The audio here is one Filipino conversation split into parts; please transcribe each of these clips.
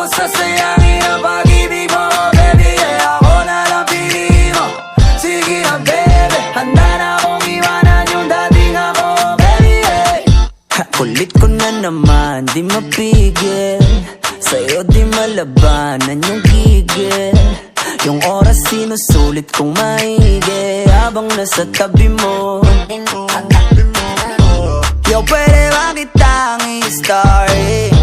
Sasayangin ang pag-ibig mo, baby, yeah. Ako na lang pili mo, sige na, baby. Handa na akong iwanan yung dating ako, baby, yeah. Kulit ko na naman, di mapigil. Sa'yo di malabanan yung gigil. Yung oras sinusulit kong maigi habang nasa tabi mo. Yo, pwede ba kitang i-story?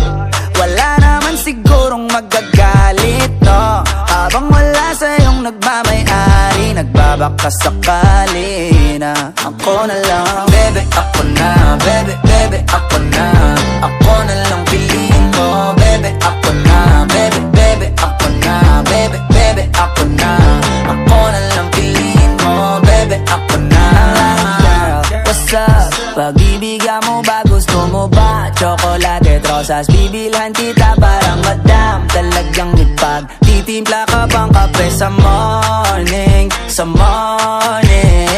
Wala naman sigurong magagalit, no? Habang wala sa'yong nagmamayari, nagbabaka sakali na ako na lang. Baby, ako na, baby, baby, ako na. Ako na lang piliin mo, baby, ako na. Baby, baby, ako na, baby, baby, ako na. Ako na lang piliin mo, baby, ako na. What's up? Pag-ibigan mo ba? Gusto mo ba? Chocolate at rosas, bibilhan kita parang madam. Talagang ipag titimpla ka bang kape sa morning, sa morning.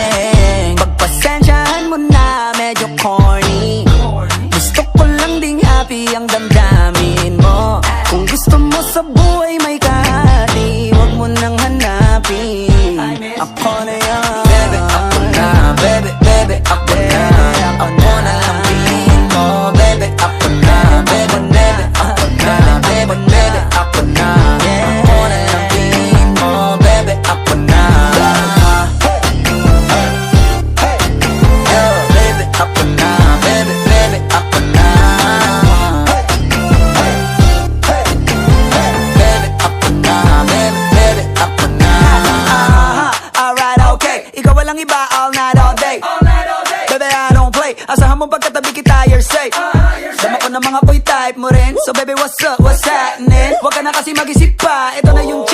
Pagpasensyahan mo na medyo corny, gusto ko lang ding happy ang damdamin mo. Kung gusto mo sa buhay may kahati, huwag mo nang hanapin. Ako na yan. Baby, ako na. Baby, baby, ako na. Ako na lang piliin mo. Baby, ako na. Baby, baby, ako na. Baby, baby, ako na. Ako na lang piliin mo. Baby, ako na. Yo, baby, ako na. Baby, baby, ako na. Baby, ako na. Baby, baby, ako na. Alright, okay. Ikaw walang iba all night, all day. Baby, I don't play. Asahan mo pagkatabi kita, you're safe. Dama ko ng mga boy type mo rin. So baby, what's up, what's happening? Huwag ka na kasi mag-isip pa. Ito na yung